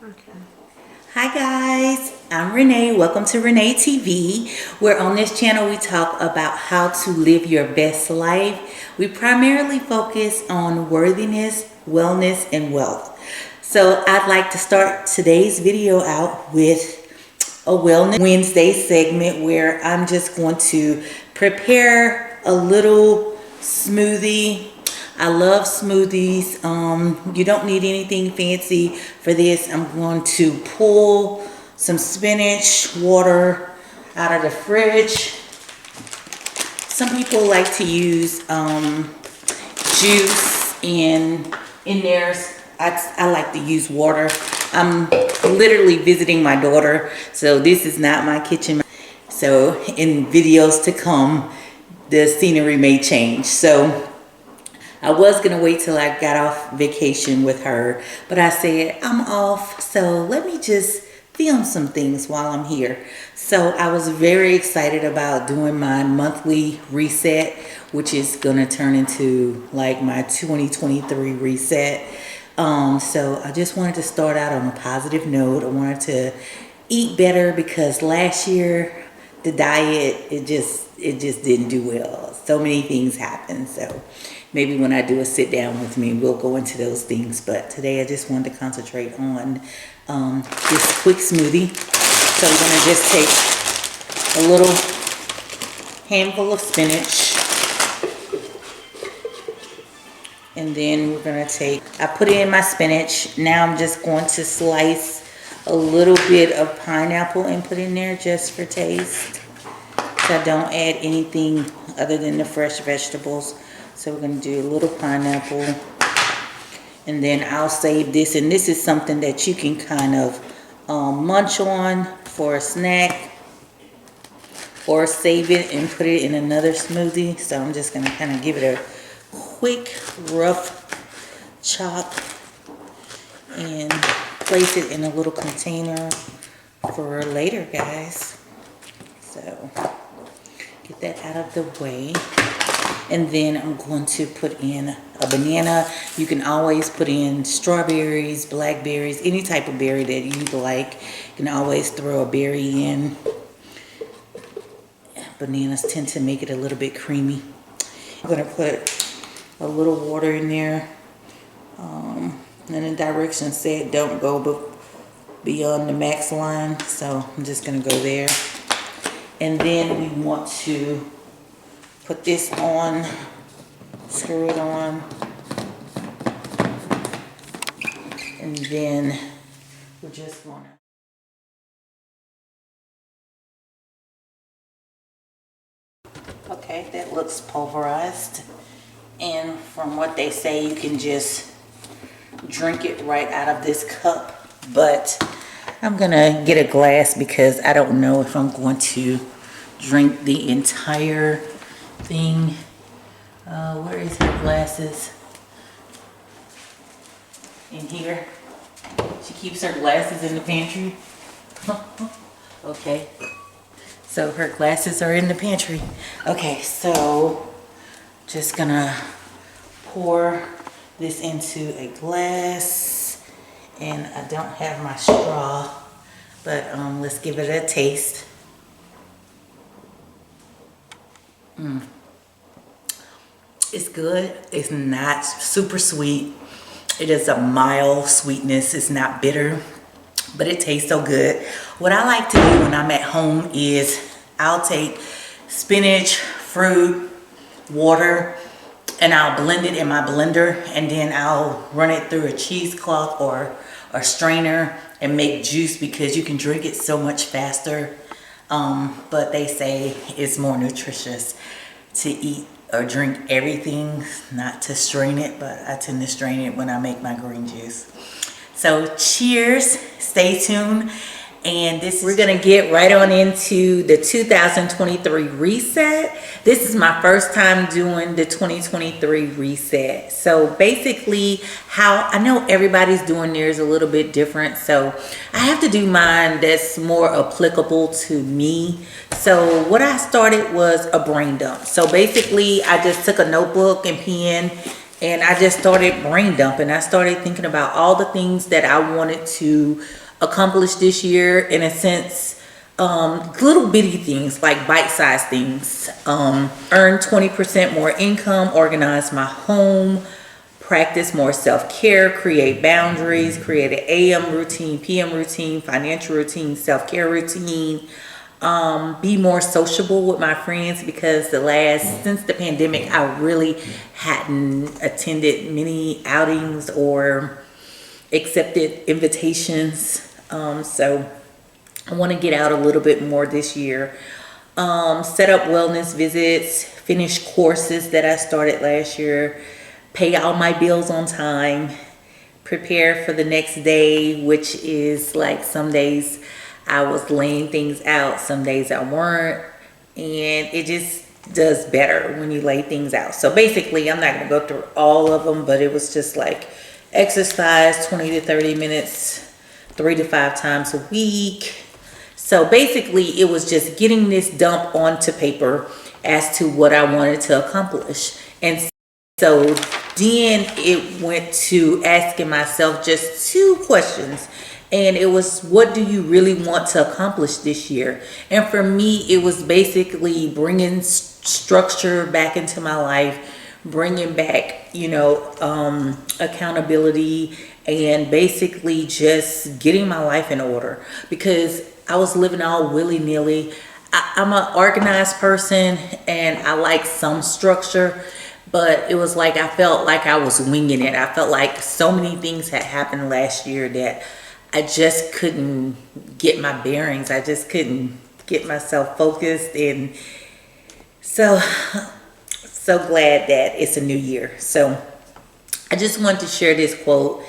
Okay. Hi guys, I'm Renee. Welcome to Renee TV, where on this channel we talk about how to live your best life. We primarily focus on worthiness, wellness, and wealth. So I'd like to start today's video out with a Wellness Wednesday segment where I'm just going to prepare a little smoothie. I love smoothies. You don't need anything fancy for this. I'm going to pull some spinach water out of the fridge. Some people like to use juice in theirs. I like to use water. I'm literally visiting my daughter, so this is not my kitchen. So in videos to come, the scenery may change. So I was gonna wait till I got off vacation with her, but I said I'm off, so let me just film some things while I'm here. So I was very excited about doing my monthly reset, which is gonna turn into like my 2023 reset. So I just wanted to start out on a positive note. I wanted to eat better because last year the diet it just didn't do well. So many things happened. So maybe when I do a sit down with me, we'll go into those things. But today I just wanted to concentrate on this quick smoothie. So we're gonna just take a little handful of spinach. And then we're gonna I put in my spinach. Now I'm just going to slice a little bit of pineapple and put in there just for taste. So I don't add anything other than the fresh vegetables. So we're gonna do a little pineapple. And then I'll save this. And this is something that you can kind of munch on for a snack. Or save it and put it in another smoothie. So I'm just gonna kind of give it a quick rough chop and place it in a little container for later, guys. So get that out of the way. And then I'm going to put in a banana. You can always put in strawberries, blackberries, any type of berry that you like. You can always throw a berry in. Bananas tend to make it a little bit creamy. I'm gonna put a little water in there. And the directions said don't go beyond the max line, so I'm just gonna go there. And then we want to put this on, screw it on, and then we're just gonna okay, that looks pulverized. And from what they say, you can just drink it right out of this cup. But I'm gonna get a glass because I don't know if I'm going to drink the entire thing. Where is her glasses? In here. She keeps her glasses in the pantry. Okay. So her glasses are in the pantry. Okay, so just gonna pour this into a glass. And I don't have my straw, but let's give it a taste. It's good. It's not super sweet. It is a mild sweetness. It's not bitter, but it tastes so good. What I like to do when I'm at home is I'll take spinach, fruit, water, and I'll blend it in my blender, and then I'll run it through a cheesecloth or a strainer and make juice because you can drink it so much faster. But they say it's more nutritious to eat or drink everything, not to strain it, but I tend to strain it when I make my green juice. So cheers, stay tuned. And we're gonna get right on into the 2023 reset. This is my first time doing the 2023 reset. So basically how, I know everybody's doing theirs a little bit different. So I have to do mine that's more applicable to me. So what I started was a brain dump. So basically I just took a notebook and pen and I just started brain dumping. I started thinking about all the things that I wanted to accomplish this year, in a sense, little bitty things like bite-sized things. Earn 20% more income, organize my home, practice more self-care, create boundaries, create an AM routine, PM routine, financial routine, self-care routine. Be more sociable with my friends, because since the pandemic, I really hadn't attended many outings or accepted invitations. So I want to get out a little bit more this year. Set up wellness visits, finish courses that I started last year, pay all my bills on time, prepare for the next day, which is like some days I was laying things out, some days I weren't, and it just does better when you lay things out. So basically, I'm not going to go through all of them, but it was just like exercise 20 to 30 minutes, 3 to 5 times a week. So basically, it was just getting this dump onto paper as to what I wanted to accomplish. And so then it went to asking myself just 2 questions. And it was, what do you really want to accomplish this year? And for me, it was basically bringing structure back into my life, bringing back, accountability, and basically just getting my life in order, because I was living all willy-nilly. I'm an organized person and I like some structure, but it was like I felt like I was winging it. I felt like so many things had happened last year that I just couldn't get my bearings. I just couldn't get myself focused. And so glad that it's a new year. So I just wanted to share this quote.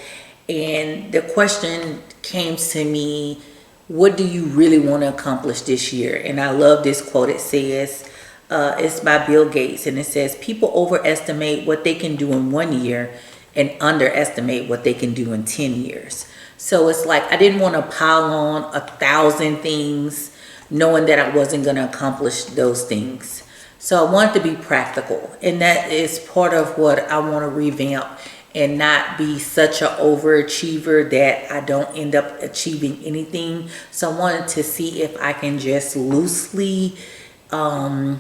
And the question came to me, what do you really want to accomplish this year? And I love this quote. It says, it's by Bill Gates. And it says, people overestimate what they can do in 1 year and underestimate what they can do in 10 years. So it's like I didn't want to pile on 1,000 things knowing that I wasn't going to accomplish those things. So I wanted to be practical. And that is part of what I want to revamp, and not be such an overachiever that I don't end up achieving anything. So I wanted to see if I can just loosely kind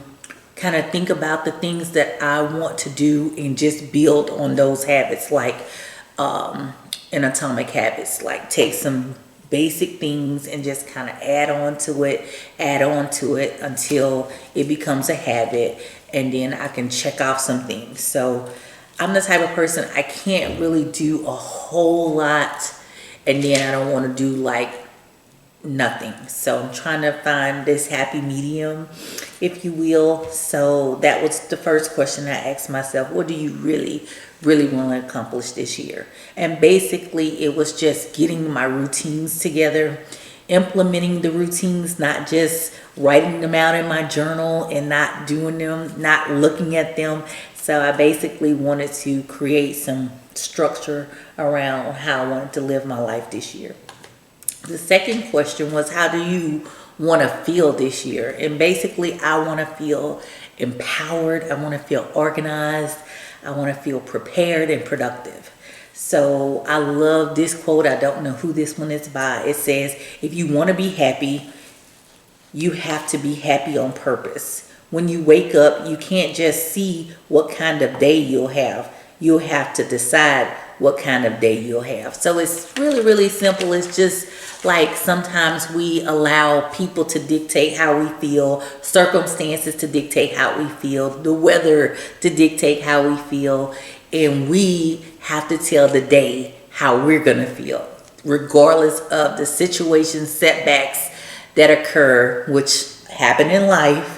of think about the things that I want to do and just build on those habits, like in Atomic Habits, like take some basic things and just kind of add on to it until it becomes a habit, and then I can check off some things. So I'm the type of person, I can't really do a whole lot and then I don't want to do like nothing. So I'm trying to find this happy medium, if you will. So that was the first question I asked myself. What do you really want to accomplish this year? And basically it was just getting my routines together, implementing the routines, not just writing them out in my journal and not doing them, not looking at them. So I basically wanted to create some structure around how I wanted to live my life this year. The second question was, how do you want to feel this year? And basically, I want to feel empowered. I want to feel organized. I want to feel prepared and productive. So I love this quote. I don't know who this one is by. It says, if you want to be happy, you have to be happy on purpose. When you wake up, you can't just see what kind of day you'll have. You'll have to decide what kind of day you'll have. So it's really simple. It's just like sometimes we allow people to dictate how we feel, circumstances to dictate how we feel, the weather to dictate how we feel, and we have to tell the day how we're going to feel, regardless of the situations, setbacks that occur, which happen in life.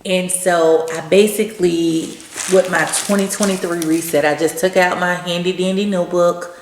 And so I basically, with my 2023 reset, I just took out my handy dandy notebook,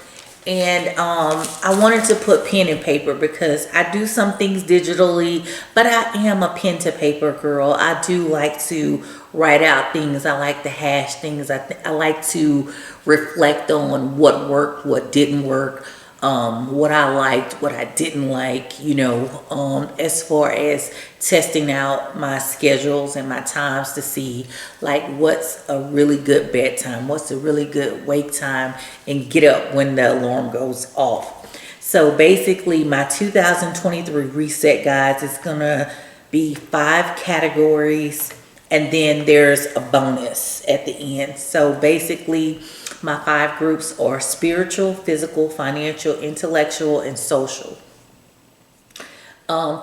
and I wanted to put pen and paper because I do some things digitally, but I am a pen to paper girl. I do like to write out things. I like to hash things. I like to reflect on what worked, what didn't work. what I liked, what I didn't like, as far as testing out my schedules and my times to see like what's a really good bedtime, what's a really good wake time, and get up when the alarm goes off. So basically my 2023 reset, guys, is gonna be 5 categories, and then there's a bonus at the end. So basically my 5 groups are spiritual, physical, financial, intellectual, and social.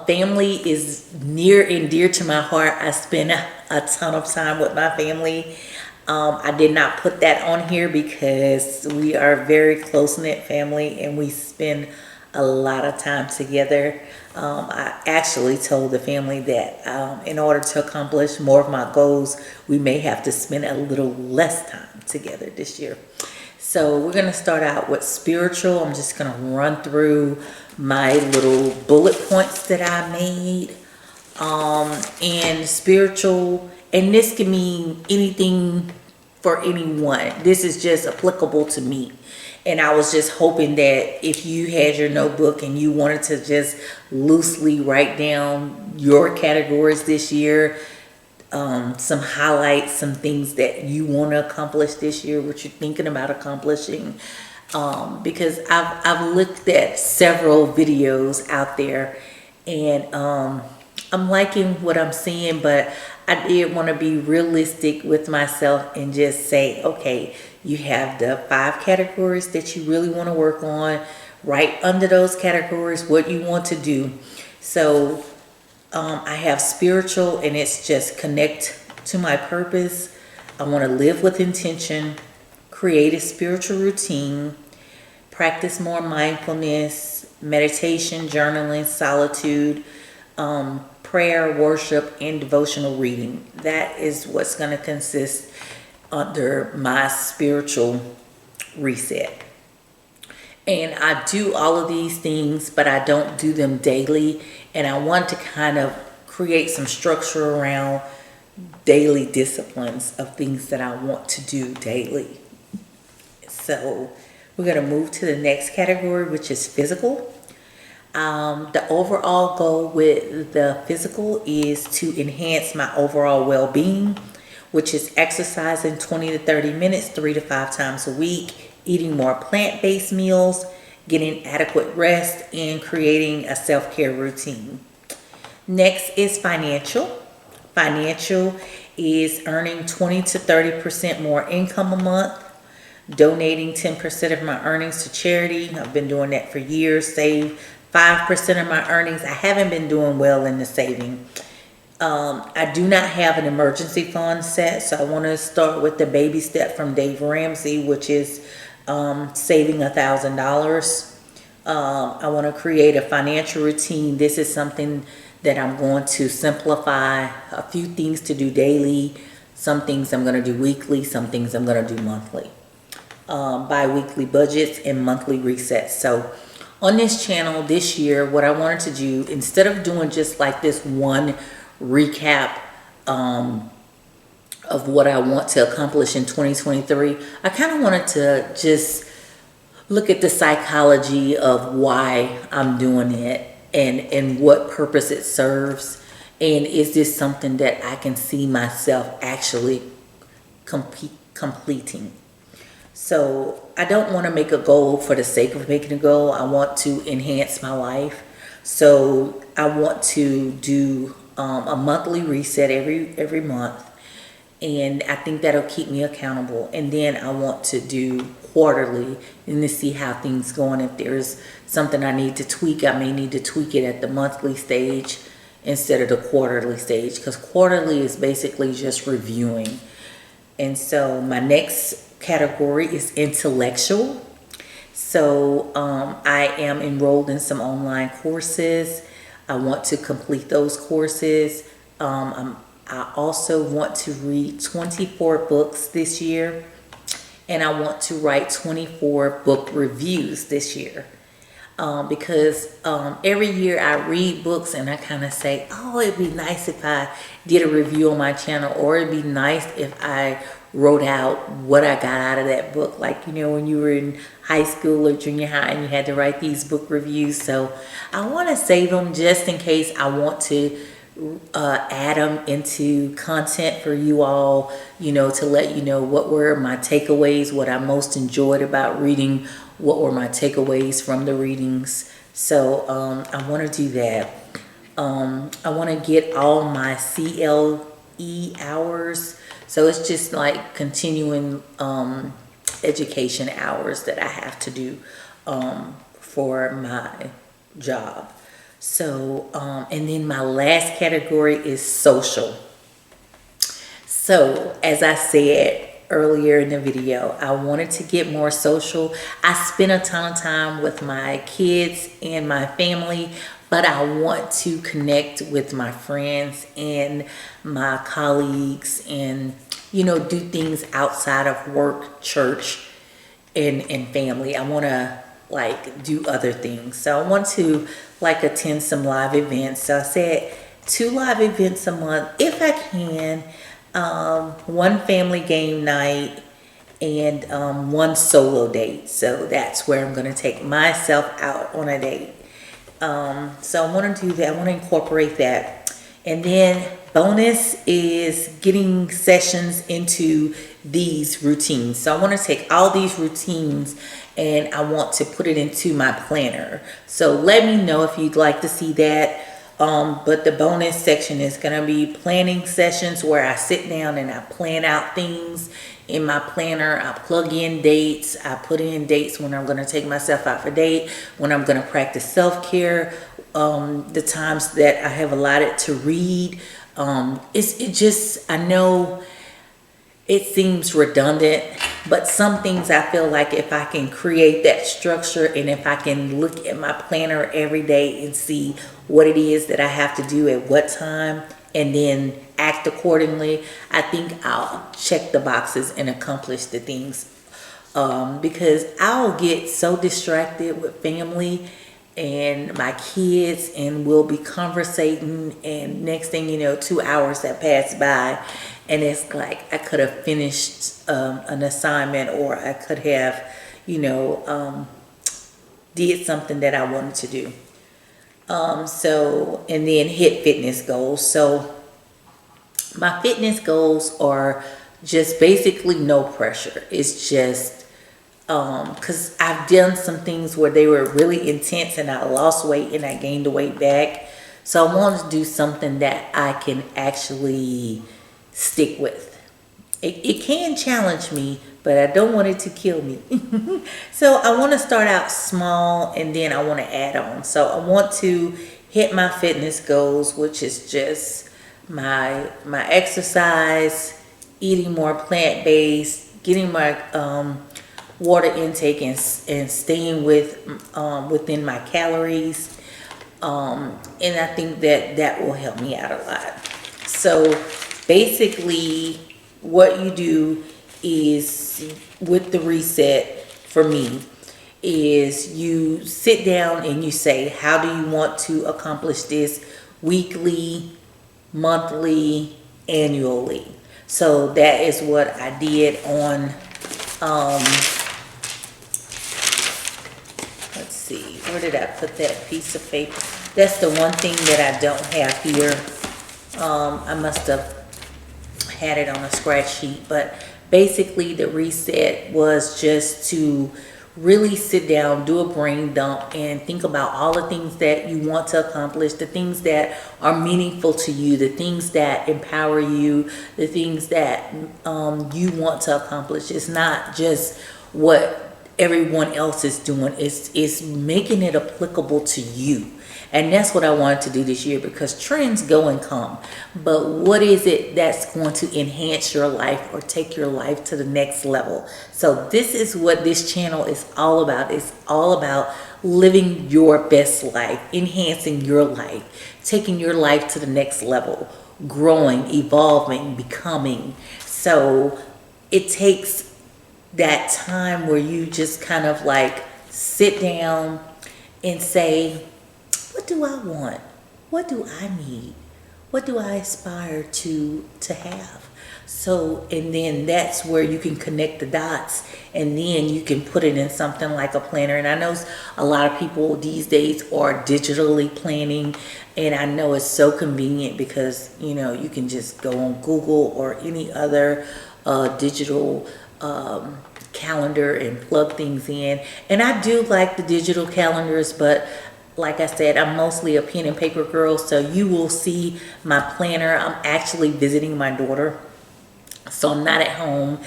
Family is near and dear to my heart. I spend a ton of time with my family. I did not put that on here because we are a very close-knit family and we spend a lot of time together. I actually told the family that in order to accomplish more of my goals, we may have to spend a little less time together this year. So we're going to start out with spiritual. I'm just going to run through my little bullet points that I made. And spiritual, and this can mean anything for anyone. This is just applicable to me. And I was just hoping that if you had your notebook and you wanted to just loosely write down your categories this year, some highlights, some things that you want to accomplish this year, what you're thinking about accomplishing. Because I've looked at several videos out there, and I'm liking what I'm seeing, but I did want to be realistic with myself and just say, okay, you have the 5 categories that you really want to work on. Right under those categories, what you want to do. So I have spiritual, and it's just connect to my purpose. I want to live with intention, create a spiritual routine, practice more mindfulness, meditation, journaling, solitude, prayer, worship, and devotional reading. That is what's going to consist under my spiritual reset. And I do all of these things, but I don't do them daily. And I want to kind of create some structure around daily disciplines of things that I want to do daily. So we're going to move to the next category, which is physical. The overall goal with the physical is to enhance my overall well-being, which is exercising 20 to 30 minutes, 3 to 5 times a week, eating more plant-based meals, getting adequate rest, and creating a self-care routine. Next is financial. Financial is earning 20 to 30% more income a month, donating 10% of my earnings to charity. I've been doing that for years. Save 5% of my earnings. I haven't been doing well in the saving. I do not have an emergency fund set, so I want to start with the baby step from Dave Ramsey, which is saving $1,000. I want to create a financial routine. This is something that I'm going to simplify. A few things to do daily, some things I'm going to do weekly, some things I'm going to do monthly. Bi-weekly budgets and monthly resets. So on this channel this year, what I wanted to do, instead of doing just like this one recap of what I want to accomplish in 2023, I kind of wanted to just look at the psychology of why I'm doing it and what purpose it serves. And is this something that I can see myself actually completing? So I don't want to make a goal for the sake of making a goal. I want to enhance my life. So I want to do a monthly reset every month. And I think that'll keep me accountable. And then I want to do quarterly and to see how things going. If there's something I need to tweak, I may need to tweak it at the monthly stage instead of the quarterly stage, because quarterly is basically just reviewing. And so my next category is intellectual. So I am enrolled in some online courses. I want to complete those courses. I also want to read 24 books this year, and I want to write 24 book reviews this year. Because every year I read books and I kind of say, oh, it'd be nice if I did a review on my channel, or it'd be nice if I wrote out what I got out of that book. Like, when you were in high school or junior high and you had to write these book reviews. So I want to save them just in case I want to add them into content for you all, to let you know what were my takeaways, what I most enjoyed about reading, what were my takeaways from the readings. So I want to do that. I want to get all my CLE hours. So it's just like continuing education hours that I have to do for my job. So, and then my last category is social. So, as I said earlier in the video, I wanted to get more social. I spend a ton of time with my kids and my family, but I want to connect with my friends and my colleagues and, do things outside of work, church, and family. I want to do other things. So I want to attend some live events. So I said 2 live events a month if I can. 1 family game night and 1 solo date. So that's where I'm going to take myself out on a date. So I want to do that. I want to incorporate that. And then bonus is getting sessions into these routines. So I want to take all these routines and I want to put it into my planner. So let me know if you'd like to see that. But the bonus section is going to be planning sessions where I sit down and I plan out things in my planner. I plug in dates. I put in dates when I'm going to take myself out for date, when I'm going to practice self-care, the times that I have allotted to read. I know it seems redundant, but some things I feel like if I can create that structure and if I can look at my planner every day and see what it is that I have to do at what time and then act accordingly, I think I'll check the boxes and accomplish the things. Because I'll get so distracted with family and my kids and we'll be conversating and next thing you know 2 hours have passed by and it's like I could have finished an assignment or I could have did something that I wanted to do. And then hit fitness goals. So my fitness goals are just basically no pressure. It's just because I've done some things where they were really intense and I lost weight and I gained the weight back. So I wanted to do something that I can actually stick with. It can challenge me, but I don't want it to kill me. So I want to start out small and then I want to add on. So I want to hit my fitness goals, which is just my exercise, eating more plant-based, getting my water intake and staying within my calories. And I think that will help me out a lot. So basically what you do is with the reset for me is you sit down and you say, how do you want to accomplish this weekly, monthly, annually? So that is what I did on let's see, where did I put that piece of paper? That's the one thing that I don't have here. I must have had it on a scratch sheet, but basically the reset was just to really sit down, do a brain dump, and think about all the things that you want to accomplish, the things that are meaningful to you, the things that empower you, the things that you want to accomplish. It's not just what everyone else is doing. It's making it applicable to you. And that's what I wanted to do this year, because trends go and come. But what is it that's going to enhance your life or take your life to the next level? So this is what this channel is all about. It's all about living your best life, enhancing your life, taking your life to the next level, growing, evolving, becoming. So it takes that time where you just kind of like sit down and say, what do I want? What do I need? what do I aspire to have? So, and then that's where you can connect the dots, and then you can put it in something like a planner. And I know a lot of people these days are digitally planning, and I know it's so convenient because, you know, you can just go on Google or any other digital calendar and plug things in. And I do like the digital calendars, but like I said, I'm mostly a pen and paper girl. So you will see my planner. I'm actually visiting my daughter, so I'm not at home.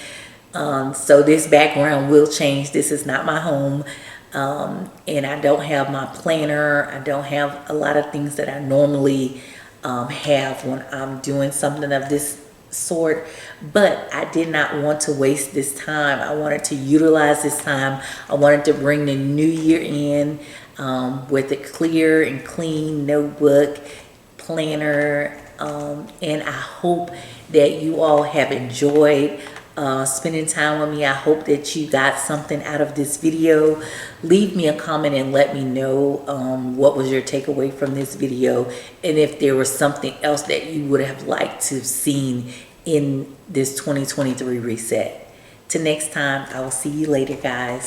So this background will change. This is not my home. And I don't have my planner. I don't have a lot of things that I normally have when I'm doing something of this sort. But I did not want to waste this time. I wanted to utilize this time. I wanted to bring the new year in with a clear and clean notebook, planner, and I hope that you all have enjoyed spending time with me. I hope that you got something out of this video. Leave me a comment and let me know what was your takeaway from this video, and if there was something else that you would have liked to have seen in this 2023 reset. Till next time, I will see you later, guys.